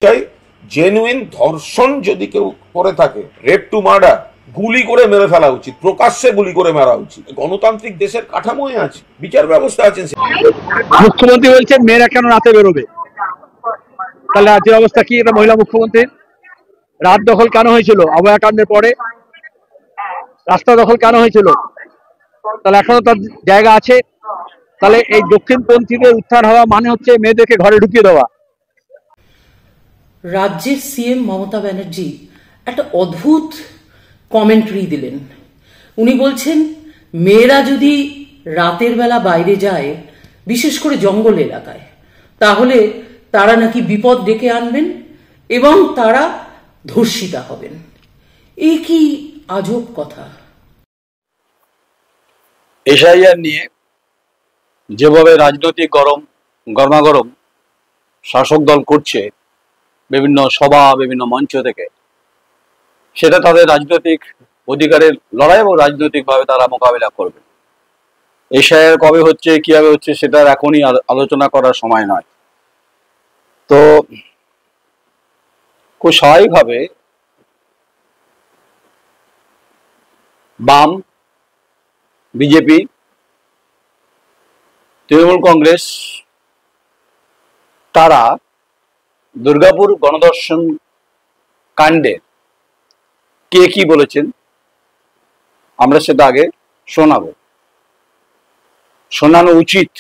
চাই জেনুইন ধর্ষণ যদি কেউ করে থাকে, রেপ টু মার্ডার, গুলি করে মেরে ফেলা উচিত, প্রকাশ্যে গুলি করে মারা উচিত। গণতান্ত্রিক দেশের কাঠামোয় আছে, বিচার ব্যবস্থা আছে। মুখ্যমন্ত্রী বলছেন মেয়েরা কেন রাতে বেরোবে, তাহলে রাজ্যের অবস্থা কি? এটা মহিলা মুখ্যমন্ত্রী। রাত দখল কেন হয়েছিল অভয়াকাণ্ডের পরে? রাস্তা দখল কেন হয়েছিল? তাহলে এখনো তার জায়গা আছে। তাহলে এই দক্ষিণপন্থীদের উত্থান হওয়া মানে হচ্ছে মেয়েদেরকে ঘরে ঢুকিয়ে দেওয়া। রাজ্যের সিএম মমতা ব্যানার্জি একটা অদ্ভুত কমেন্টারি দিলেন। উনি বলছেন মেয়েরা যদি রাতের বেলা বাইরে যায়, বিশেষ করে জঙ্গল এলাকায়, তাহলে তারা নাকি বিপদ ডেকে আনবেন এবং তারা ধর্ষিতা হবেন। এই কি আজব কথা! এসআইআর নিয়ে যেভাবে রাজনৈতিক গরমাগরম শাসক দল করছে বিভিন্ন সভা, বিভিন্ন মঞ্চ থেকে, সেটা তাদের রাজনৈতিক অধিকারের লড়াই এবং রাজনৈতিকভাবে তারা মোকাবিলা করবে। এসআইআর কবে হচ্ছে, কিভাবে হচ্ছে, সেটার এখনই আলোচনা করার সময় নয়। তো খুব স্বাভাবিকভাবে বাম, বিজেপি, তৃণমূল কংগ্রেস তারা দুর্গাপুর গণধর্ষণ কাণ্ডে কে কি বলেছেন আমরা সেটা আগে শোনানো উচিত।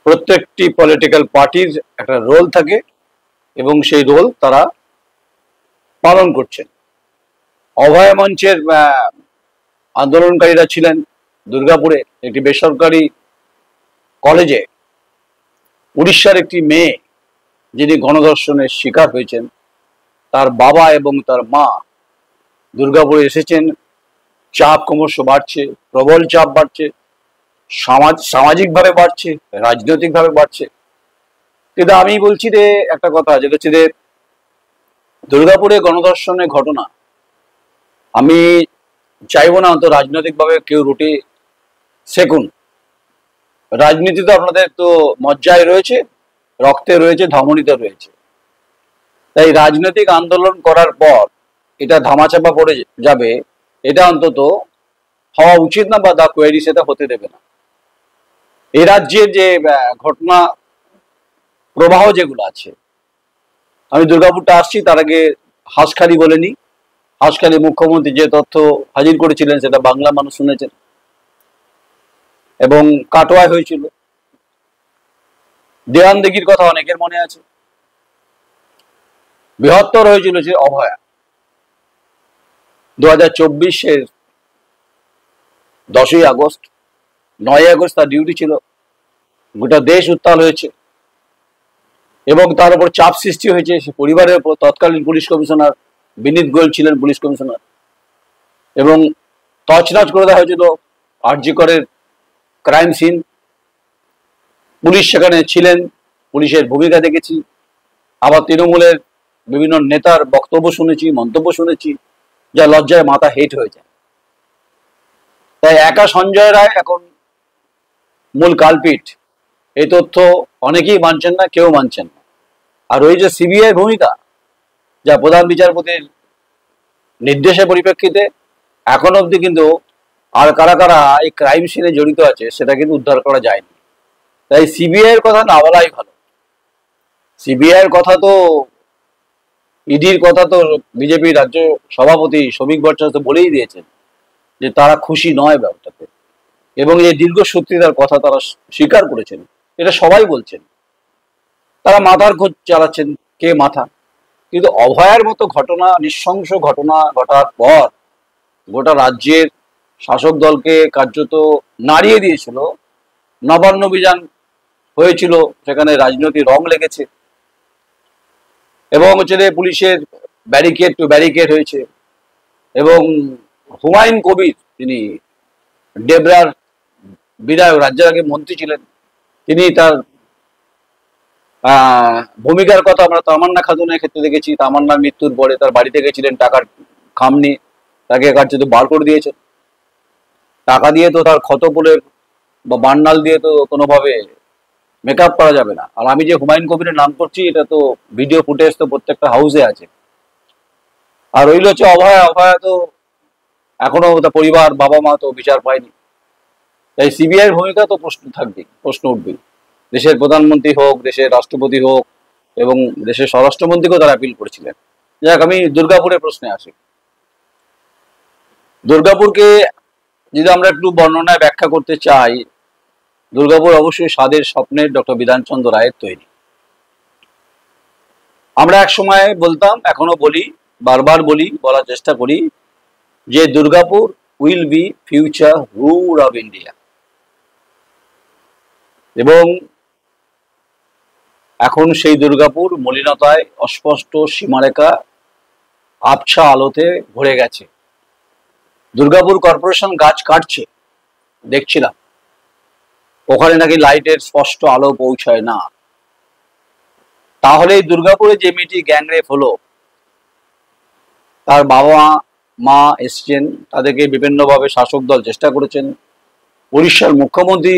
প্রত্যেকটি পলিটিক্যাল পার্টির একটা রোল থাকে এবং সেই রোল তারা পালন করছেন। অভয় মঞ্চের আন্দোলনকারীরা ছিলেন দুর্গাপুরে একটি বেসরকারি কলেজে। উড়িষ্যার একটি মেয়ে যিনি গণধর্ষণের শিকার হয়েছেন, তার বাবা এবং তার মা দুর্গাপুরে এসেছেন। চাপ ক্রমশ বাড়ছে, প্রবল চাপ বাড়ছে, সামাজিকভাবে বাড়ছে, রাজনৈতিকভাবে বাড়ছে। কিন্তু আমি বলছি যে একটা কথা, যেটা হচ্ছে যে দুর্গাপুরে গণধর্ষণের ঘটনা, আমি চাইবো না তো রাজনৈতিকভাবে কেউ রুটি সেকুন। রাজনীতি তো আপনাদের তো মজ্জায় রয়েছে, রক্তে রয়েছে, ধমনীতে রয়েছে। তাই রাজনৈতিক আন্দোলন করার পর এটা ধামাচাপা পড়ে যাবে, এটা অন্তত হওয়া উচিত না, বা দা কোয়েরি সেটা হতে দেবে না। এই রাজ্যের যে ঘটনা প্রবাহ যেগুলো আছে, আমি দুর্গাপুরটা আসছি, তার আগে হাঁসখালি বলে নি। হাঁসখালি মুখ্যমন্ত্রী যে তথ্য হাজির করেছিলেন সেটা বাংলা মানুষ শুনেছেন, এবং কাটোয়ায় হয়েছিল। দেওয়ানদিঘির কথা অনেকের মনে আছে। বৃহত্তর হয়েছিল যে অভয়া। 2024-এর 10ই আগস্ট, 9ই আগস্ট তার ডিউটি ছিল। গোটা দেশ উত্তাল হয়েছে এবং তার উপর চাপ সৃষ্টি হয়েছে সে পরিবারের উপর। তৎকালীন পুলিশ কমিশনার বিনীত গোয়েল ছিলেন পুলিশ কমিশনার, এবং তছনছ করে দেওয়া হয়েছিল আরজি করের ক্রাইম সিন। পুলিশ সেখানে ছিলেন, পুলিশের ভূমিকা দেখেছি। আবার তৃণমূলের বিভিন্ন নেতার বক্তব্য শুনেছি, মন্তব্য শুনেছি, যা লজ্জায় মাথা হেট হয়ে যায়। তাই একা সঞ্জয় রায় এখন মূল কালপিট, এই তথ্য অনেকেই মানছেন না, কেউ মানছেন না। আর ওই যে সিবিআই ভূমিকা, যা প্রধান বিচারপতির নির্দেশের পরিপ্রেক্ষিতে এখন অবধি কিন্তু আর কারা কারা এই ক্রাইম সিনে জড়িত আছে সেটা কিন্তু উদ্ধার করা যায়নি। তাই সিবিআই এর কথা না বলাই ভালো। সিবিআই এর কথা তো, ইডির কথা তো বিজেপি রাজ্য সভাপতি শ্রমিক ভট্টাচার্য তো বলেই দিয়েছেন যে তারা খুশি নয় ব্যাপারটাতে, এবং এই দীর্ঘসূত্রিতার কথা তারা স্বীকার করেছেন। এটা সবাই বলছেন, তারা মাথার খোঁজ চালাচ্ছেন কে মাথা। কিন্তু অভয়ার মতো ঘটনা, নৃশংস ঘটনা ঘটার পর গোটা রাজ্যের শাসক দলকে কার্যত নাড়িয়ে দিয়েছিল। নবান্ন অভিযান হয়েছিল, সেখানে রাজনৈতিক রং লেগেছে, এবং হচ্ছে পুলিশের ব্যারিকেড টু ব্যারিকেড হয়েছে। এবং হুমায়ুন কবির, তিনি ডেবরার বিধায়ক, রাজ্যের আগে মন্ত্রী ছিলেন, তিনি তার ভূমিকার কথা আমরা তামান্না খাতুনের ক্ষেত্রে দেখেছি। তামান্নার মৃত্যুর পরে তার বাড়িতে গেছিলেন টাকার খাম নিয়ে, তাকে কার্যত বার করে দিয়েছেন। টাকা দিয়ে তো তার ক্ষত বলে বা বান্নাল দিয়ে তো কোনোভাবে মেকআপ করা যাবে না। আর আমি যে হুমায়ুন কবিরের নাম করছি, এটা তো ভিডিও ফুটেজ তো প্রত্যেকটা হাউসে আছে। আর রইল হচ্ছে অভয়া। অভয়া তো এখনো তার পরিবার, বাবা মা তো বিচার পায়নি। তাই সিবিআইয়ের ভূমিকা তো প্রশ্ন থাকবেই, প্রশ্ন উঠবেই। দেশের প্রধানমন্ত্রী হোক, দেশের রাষ্ট্রপতি হোক, এবং দেশের স্বরাষ্ট্রমন্ত্রীকেও তারা আপিল করেছিলেন। যাক, আমি দুর্গাপুরের প্রশ্নে আসি। দুর্গাপুরকে যদি আমরা একটু বর্ণনায় ব্যাখ্যা করতে চাই, দুর্গাপুর অবশ্যই স্বাদের স্বপ্নের ডক্টর বিধানচন্দ্র রায়ের তৈরি। আমরা এক সময় বলতাম, এখনো বলি, বারবার বলি, বলার চেষ্টা করি যে দুর্গাপুর উইল বি ফিউচার রুর অফ ইন্ডিয়া। এবং এখন সেই দুর্গাপুর মলিনতায়, অস্পষ্ট সীমারেখা, আবছা আলোতে ভরে গেছে। দুর্গাপুর কর্পোরেশন গাছ কাটছে, দেখছিলাম। ওখানে নাকি লাইটের স্পষ্ট আলো পৌঁছায় না। তাহলে দুর্গাপুরে যে মেয়েটি গ্যাংরেপ হলো, তার বাবা মা এসছেন, তাদেরকে বিভিন্নভাবে শাসক দল চেষ্টা করেছেন। উড়িষ্যার মুখ্যমন্ত্রী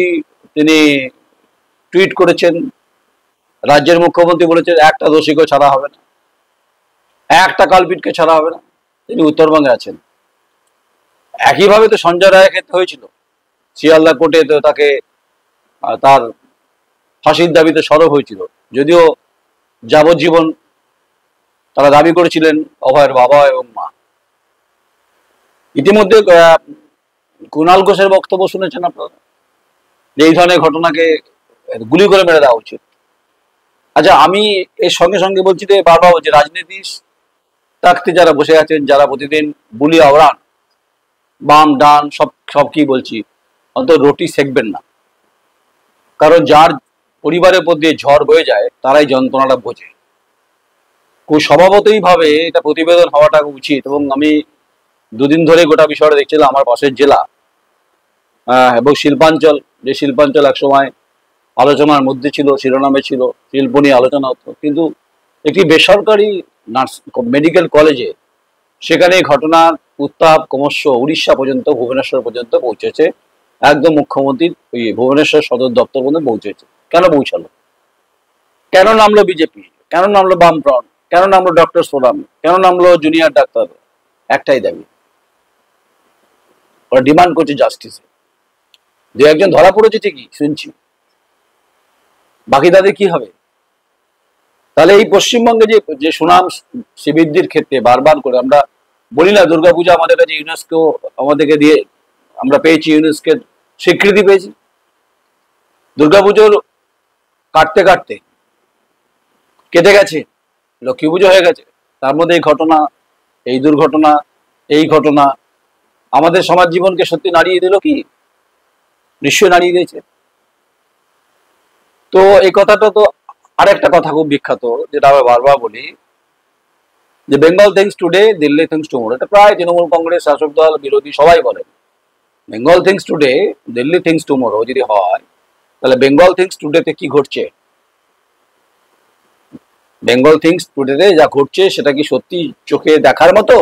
তিনি টুইট করেছেন, রাজ্যের মুখ্যমন্ত্রী বলেছেন একটা দোষীকে ছাড়া হবে না, একটা কালপিটকে ছাড়া হবে না। তিনি উত্তরবঙ্গে আছেন। একইভাবে তো সঞ্জয় রায়ের ক্ষেত্রে হয়েছিল। শিয়ালদা কোর্টে তো তাকে তার ফাঁসির দাবিতে সরব হয়েছিল, যদিও যাবজ্জীবন তারা দাবি করেছিলেন অভয়ের বাবা এবং মা। ইতিমধ্যে কুণাল ঘোষের বক্তব্য শুনেছেন আপনারা, এই ধরনের ঘটনাকে গুলি করে মেরে দেওয়া উচিত। আচ্ছা, আমি এর সঙ্গে সঙ্গে বলছি যে বারবার বলছি, রাজনীতি তাকতে যারা বসে আছেন, যারা প্রতিদিন বুলি আওড়ান, বাম ডান সব সব কি বলছি, অন্তত রুটি সেকবেন না। কারণ যার পরিবারের উপর দিয়ে ঝড় বয়ে যায়, তারাই যন্ত্রণাটা বোঝে। খুব স্বভাবতই ভাবে এটা প্রতিবেদন হওয়াটা উচিত। এবং আমি দুদিন ধরে গোটা বিষয়টা দেখছিলাম। আমার পাশের জেলা এবং শিল্পাঞ্চল, যে শিল্পাঞ্চল একসময় আলোচনার মধ্যে ছিল, শিরোনামে ছিল, শিল্প নিয়ে আলোচনা হতো, কিন্তু একটি বেসরকারি নার্স মেডিকেল কলেজে সেখানে ঘটনার উত্তাপ ক্রমশ উড়িষ্যা পর্যন্ত, ভুবনেশ্বর পর্যন্ত পৌঁছেছে। একদম মুখ্যমন্ত্রীর ওই ভুবনেশ্বর সদর দপ্তর পর্যন্ত পৌঁছেছে। কেন পৌঁছালো? কেন নামলো বিজেপি? কেন নামলো বামফ্রন্ট? কেন নামলো ডক্টর ফোরাম? কেন নামলো জুনিয়র ডাক্তার? একটাই দাবি, ওরা ডিমান্ড করছে জাস্টিস। দু একজন ধরা পড়েছে ঠিকই, শুনছি, বাকি তাদের কি হবে? তাহলে এই পশ্চিমবঙ্গে যে সুনাম শ্রীবৃদ্ধির ক্ষেত্রে বারবার করে আমরা বলি না, দুর্গাপূজা আমাদের কাছে ইউনেস্কো আমাদেরকে দিয়ে আমরা পেয়েছি, ইউনেস্কোর স্বীকৃতি পেয়েছি। দুর্গাপুজোর কাটতে কাটতে কেটে গেছে, লক্ষ্মী পুজো হয়ে গেছে। তার মধ্যে এই ঘটনা, এই দুর্ঘটনা, এই ঘটনা আমাদের সমাজ জীবনকে সত্যি নাড়িয়ে দিল কি? নিশ্চয়ই নাড়িয়ে দিয়েছে। তো এই কথাটা তো আরেকটা কথা খুব বিখ্যাত, যেটা আমরা বারবার বলি, যে Bengal things today, Delhi things tomorrow. এটা প্রায় তৃণমূল কংগ্রেস, শাসক দল, বিরোধী সবাই বলে। Bengal things today, Delhi things tomorrow যদি হয়, তাহলে বেঙ্গল থিংস টুডেতে কি ঘটছে? বেঙ্গল থিংস টুডেতে যা ঘটছে সেটা কি সত্যি চোখে দেখার মতো?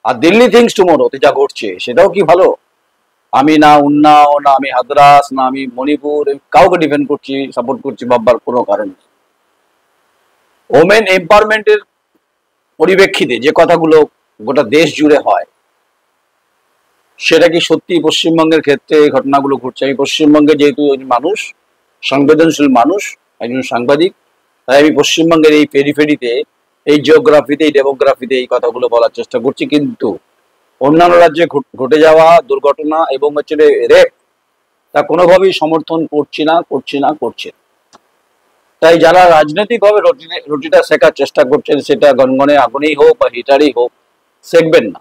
আর দিল্লি থিংস টুমোরোতে যা ঘটছে সেটাও কি ভালো? আমি না উন্নাও, না আমি হাদরাস, না আমি মণিপুর, কাউকে ডিফেন্ড করছি, সাপোর্ট করছি ভাববার কোনো কারণ নেই। ওমেন এম্পাওয়ারমেন্টের পরিপ্রেক্ষিতে যে কথাগুলো গোটা দেশ জুড়ে হয়, সেটা কি সত্যি পশ্চিমবঙ্গের ক্ষেত্রে এই ঘটনাগুলো ঘটছে? আমি পশ্চিমবঙ্গে যেহেতু মানুষ, সংবেদনশীল মানুষ, একজন সাংবাদিক, তাই আমি পশ্চিমবঙ্গের এই পেরিফেরিতে, এই জিওগ্রাফিতে, এই ডেমোগ্রাফিতে এই কথাগুলো বলার চেষ্টা করছি। কিন্তু অন্যান্য রাজ্যে ঘটে যাওয়া দুর্ঘটনা এবং হচ্ছে রেপ, তা কোনোভাবেই সমর্থন করছি না। তাই যারা রাজনৈতিকভাবে রুটিটা শেখার চেষ্টা করছেন, সেটা গনগনে আগুনেই হোক বা হিটারই হোক, শেখবেন না।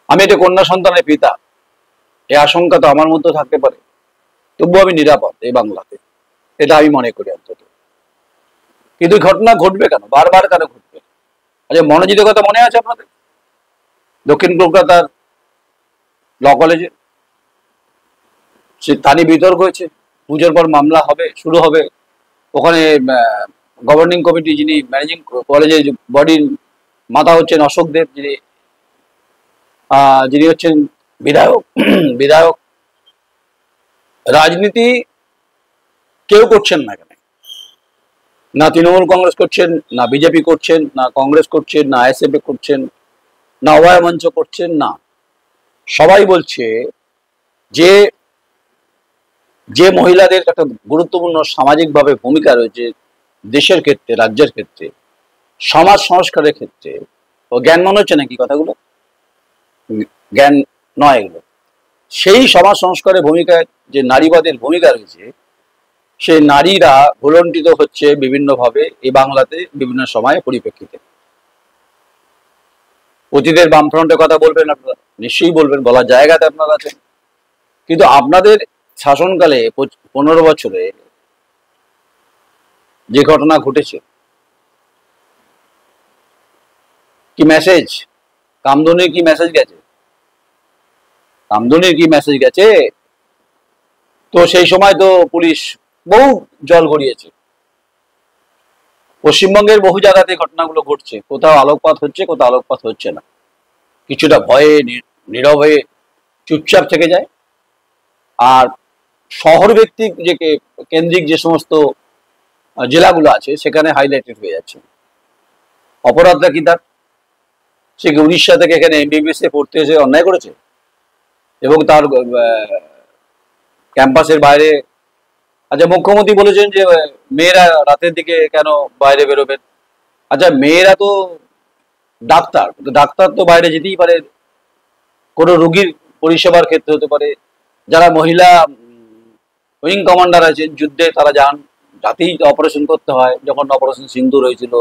আমি এটা কন্যা সন্তানের পিতা, এই আশঙ্কা তো আমার মধ্যে থাকতে পারে, তবুও আমি নিরাপদ এই বাংলাতে, এটা আমি মনে করি অন্তত। কিন্তু ঘটনা ঘটবে কেন, বারবার কেন ঘটবে? আচ্ছা, মনোজিতের কথা মনে আছে আপনাদের? দক্ষিণ কলকাতার ল কলেজে সে স্থানীয় বিতর্ক হয়েছে, পুজোর পর মামলা হবে, শুরু হবে। ওখানে গভর্নিং কমিটি, যিনি ম্যানেজিং কলেজের বডির মাথা হচ্ছেন অশোক দেব, যিনি হচ্ছেন বিধায়ক। রাজনীতি কেউ করছেন না এখানে, না তৃণমূল কংগ্রেস করছেন, না বিজেপি করছেন, না কংগ্রেস করছেন, না আইএসএফ করছেন, না অভয় মঞ্চ করছেন, না সবাই বলছে যে যে মহিলাদের একটা গুরুত্বপূর্ণ সামাজিকভাবে ভূমিকা রয়েছে দেশের ক্ষেত্রে, রাজ্যের ক্ষেত্রে, সমাজ সংস্কারের ক্ষেত্রে, ও জ্ঞান মনে হচ্ছে নাকি কথাগুলো? জ্ঞান নয় এগুলো। সেই সমাজ সংস্কারের ভূমিকায় যে নারীবাদের ভূমিকা রয়েছে, সেই নারীরা ভুলণ্ঠিত হচ্ছে বিভিন্নভাবে এই বাংলাতে বিভিন্ন সময় পরিপ্রেক্ষিতে। অতীতের বামফ্রন্টের কথা বলবেন আপনারা, নিশ্চয়ই বলবেন, বলার জায়গাতে আপনারা আছেন, কিন্তু আপনাদের শাসনকালে 15 বছরে যে ঘটনা ঘটেছে, কি মেসেজ, কামদুনির কি মেসেজ গেছে? কামদুনির কি মেসেজ গেছে? তো সেই সময় তো পুলিশ বহু জল গড়িয়েছে। পশ্চিমবঙ্গের বহু জায়গাতে ঘটনাগুলো ঘটছে, কোথাও আলোকপাত হচ্ছে, কোথাও আলোকপাত হচ্ছে না। কিছুটা ভয়ে নীরব হয়ে চুপচাপ থেকে যায়। আর শহর ভিত্তিক যে কেন্দ্রিক যে সমস্ত জেলাগুলো আছে সেখানে হাইলাইটেড হয়ে যাচ্ছে। অপরাধটা কি তার? সে কি উড়িষ্যা থেকে এখানে এমবিবিএস এ পড়তে এসে অন্যায় করেছে এবং তার ক্যাম্পাসের বাইরে, আচ্ছা মুখ্যমন্ত্রী বলেছেন যে মেয়েরা রাতের দিকে কেন বাইরে বেরোবেন? আচ্ছা মেয়েরা তো ডাক্তার, ডাক্তার তো বাইরে যেতেই পারে, কোনো রোগীর পরিষেবার ক্ষেত্রে হতে পারে। যারা মহিলা উইং কমান্ডার আছেন যুদ্ধে, তারা যান, রাতেই অপারেশন করতে হয়, যখন অপারেশন সিন্দুর হয়েছিল।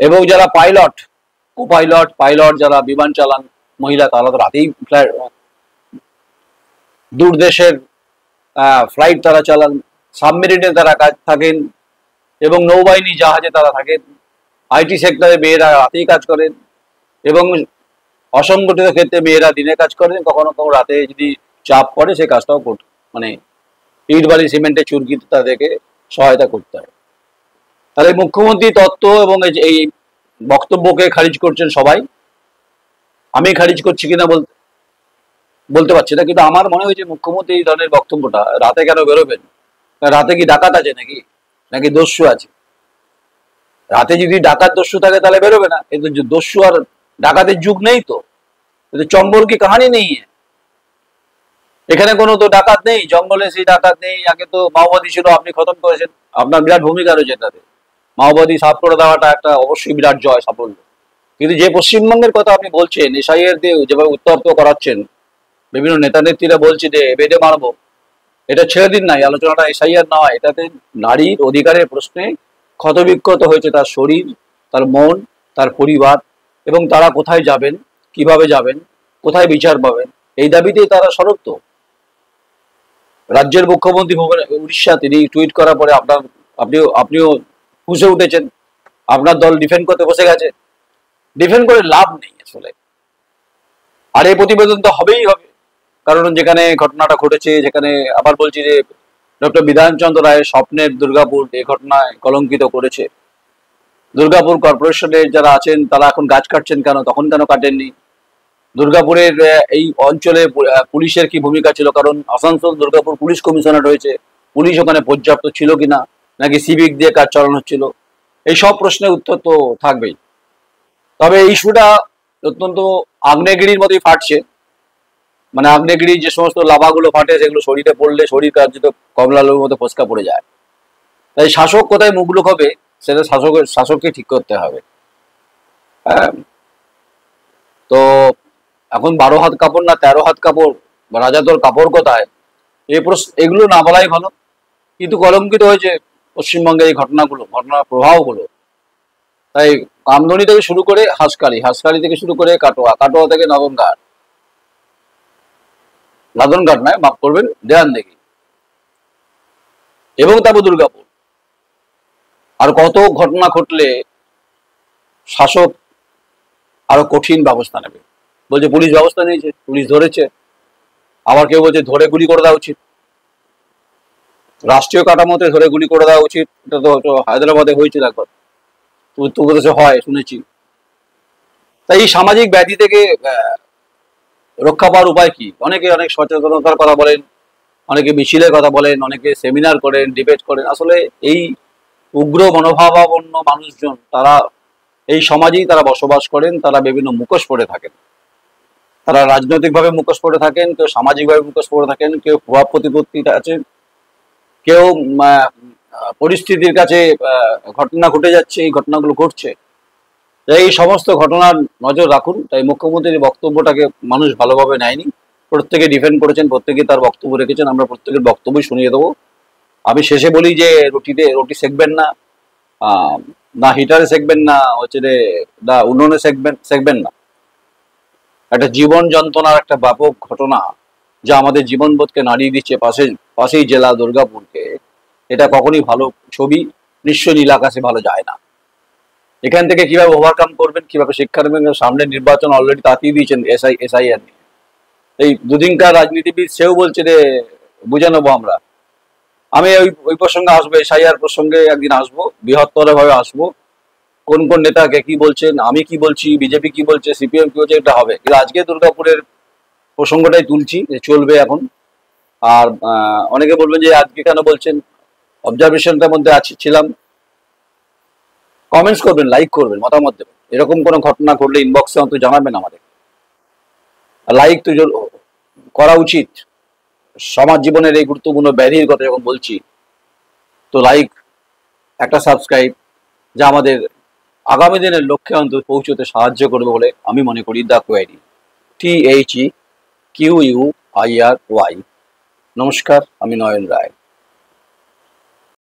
এবং যারা পাইলট, কো পাইলট, পাইলট যারা বিমান চালান মহিলা, তারা তো রাতেই দূর দেশের ফ্লাইট তারা চালান, সাবমেরিনে তারা কাজ থাকেন, এবং নৌবাহিনী জাহাজে তারা থাকেন। আইটি সেক্টরে মেয়েরা রাতেই কাজ করেন, এবং অসংগঠিত ক্ষেত্রে মেয়েরা দিনে কাজ করেন। কখনো কখনো রাতে যদি চাপ পড়ে সে কাজটাও মানে ইট বালি সিমেন্টের চুরকিতে তাদেরকে সহায়তা করতে হয়। তাহলে মুখ্যমন্ত্রী তত্ত্ব এবং এই বক্তব্যকে খারিজ করছেন সবাই। আমি খারিজ করছি কিনা বলতে পারছি না, কিন্তু আমার মনে হয়েছে মুখ্যমন্ত্রী এই ধরনের বক্তব্যটা, রাতে কেন বেরোবেন? রাতে কি ডাকাত আছে নাকি দস্যু আছে? রাতে যদি ডাকাত দস্যু থাকে তাহলে বেরোবে না। কিন্তু দস্যু আর ডাকাতের যুগ নেই তো, চম্বল কি কাহানি নেই? এখানে কোনো তো ডাকাত নেই, জঙ্গলে সেই ডাকাত নেই। আগে তো মাওবাদী ছিল, আপনি খতম করেছেন, আপনার বিরাট ভূমিকা রয়েছে তাতে। মাওবাদী সাফ করে দেওয়াটা একটা অবশ্যই বিরাট জয়, সাফল্য। কিন্তু যে পশ্চিমবঙ্গের কথা আপনি বলছেন, এসআইআর দিয়ে যেভাবে উত্তপ্ত করাচ্ছেন, বিভিন্ন নেতা নেত্রীরা বলছে যে বেঁধে মারবো, এটা ছেড়ে দিন না। এই আলোচনাটা এসআইআর নয়, এটাতে নারীর অধিকারের প্রশ্নে ক্ষতবিক্ষত হয়েছে তার শরীর, তার মন, তার পরিবার, এবং তারা কোথায় যাবেন, কিভাবে যাবেন, কোথায় বিচার পাবেন, এই দাবিতেই তারা সরব। তো রাজ্যের মুখ্যমন্ত্রী উড়িষ্যা, তিনি টুইট করার পরে আপনিও ফুঁসে উঠেছেন, আপনার দল ডিফেন্ড করতে বসে গেছে। ডিফেন্ড করে লাভ নেই আসলে। আর এই প্রতিবেদন তো হবেই হবে, কারণ যেখানে ঘটনাটা ঘটেছে, যেখানে আবার বলছি যে ডক্টর বিধানচন্দ্র রায়ের স্বপ্নের দুর্গাপুর এই ঘটনায় কলঙ্কিত করেছে। দুর্গাপুর কর্পোরেশনের যারা আছেন তারা এখন গাছ কাটছেন কেন? তখন কেন কাটেননি? দুর্গাপুরের এই অঞ্চলে পুলিশের কি ভূমিকা ছিল? কারণ আসানসোল দুর্গাপুর পুলিশ কমিশনার রয়েছে, পুলিশ ওখানে পর্যাপ্ত ছিল কিনা, নাকি সিভিক দিয়ে কাজ চালানো হচ্ছিল? এই সব প্রশ্নের উত্তর তো থাকবেই। তবে এই ইস্যুটা অত্যন্ত আগ্নেয়গিরির মতোই ফাটছে। মানে আগ্নেয়গিরির যে সমস্ত লাভাগুলো ফাটে, সেগুলো শরীরে পড়লে শরীর কার্যত কমলা আলুর মতো ফসকা পড়ে যায়। তাই শাসক কোথায় মুখ লুকোবে সেটা শাসককে ঠিক করতে হবে। হ্যাঁ, তো এখন 12 হাত কাপড় না 13 হাত কাপড়, রাজা তোর কাপড় কোথায়, এগুলো না বলাই ভালো। কিন্তু কলঙ্কিত হয়েছে পশ্চিমবঙ্গের এই ঘটনার প্রভাবগুলো। তাই কামদুনি থেকে শুরু করে হাঁসখালি থেকে শুরু করে কাটোয়া থেকে লাদনঘাট নয়, মাফ করবেন, দেয়ানদিঘি, এবং তারপর দুর্গাপুর। আর কত ঘটনা ঘটলে শাসক আরো কঠিন ব্যবস্থা নেবে। বলছে পুলিশ ব্যবস্থা নিয়েছে, পুলিশ ধরেছে, আবার কেউ বলছে ধরে গুলি করে দেওয়া উচিত, রাষ্ট্রীয় কাঠামোতে ধরে গুলি করে দেওয়া উচিত। এটা তো হায়দ্রাবাদে হয়েছিল একবার, উত্তরপ্রদেশে হয় শুনেছি। তাই এই সামাজিক ব্যাধি থেকে রক্ষা পাওয়ার উপায় কি? অনেকে অনেক সচেতনতার কথা বলেন, অনেকে মিছিলের কথা বলেন, অনেকে সেমিনার করেন, ডিবেট করেন। আসলে এই উগ্র মনোভাবাপন্ন মানুষজন তারা এই সমাজেই তারা বসবাস করেন, তারা বিভিন্ন মুখোশ পরে থাকেন। তারা রাজনৈতিকভাবে মুখোশ পরে থাকেন, কেউ সামাজিকভাবে মুখোশ পরে থাকেন, কেউ প্রভাব প্রতিপত্তিতে আছেন, কেউ পরিস্থিতির কাছে ঘটনা ঘটে যাচ্ছে, এই ঘটনাগুলো ঘটছে। এই সমস্ত ঘটনার নজর রাখুন। তাই মুখ্যমন্ত্রীর বক্তব্যটাকে মানুষ ভালোভাবে নেয়নি, প্রত্যেকে ডিফেন্ড করেছেন, প্রত্যেকে তার বক্তব্য রেখেছেন। আমরা প্রত্যেকের বক্তব্যই শুনিয়ে দেবো। আমি শেষে বলি যে রুটি সেকবেন না, না হিটারে সেকবেন না, হচ্ছে না উনুনে সেকবেন না। একটা জীবন যন্ত্রণার একটা ব্যাপক ঘটনা যা আমাদের জীবনবোধকে নাড়িয়ে দিচ্ছে পাশেই জেলা দুর্গাপুরকে, এটা কখনই ভালো ছবি নিশ্চয় নীল আকাশে ভালো যায় না। এখান থেকে কিভাবে ওভারকাম করবেন, কিভাবে শিক্ষা নেবেন, সামনে নির্বাচন অলরেডি তাতিয়ে দিয়েছেন এসআইআর নিয়ে। এই দুদিনকার রাজনীতিবিদ সেও বলছে যে বুঝে নেবো আমরা। আমি ওই প্রসঙ্গে আসবো, এসআইআর প্রসঙ্গে একদিন আসবো, বৃহত্তর ভাবে আসবো। কোন কোন নেতাকে কি বলছেন, আমি কি বলছি, বিজেপি কি বলছে, সিপিএম কি বলছে, এটা হবে। কিন্তু আজকে দুর্গাপুরের প্রসঙ্গটাই তুলছি, যে চলবে এখন। আর অনেকে বলবেন যে আজকে কেন বলছেন, অবজারভেশনটার মধ্যে ছিলাম। কমেন্টস করবেন, লাইক করবেন, মতামত দেবেন। এরকম কোনো ঘটনা ঘটলে ইনবক্সে অন্তত জানাবেন আমাদের। লাইক তো করা উচিত। সমাজ জীবনের এই গুরুত্বপূর্ণ ব্যাধির কথা যখন বলছি, তো লাইক, একটা সাবস্ক্রাইব, যা আমাদের আগামী দিনের লক্ষ্যে অন্তত পৌঁছতে সাহায্য করবে বলে আমি মনে করি। The query, THEQUIRY। নমস্কার, আমি নয়ন রায়।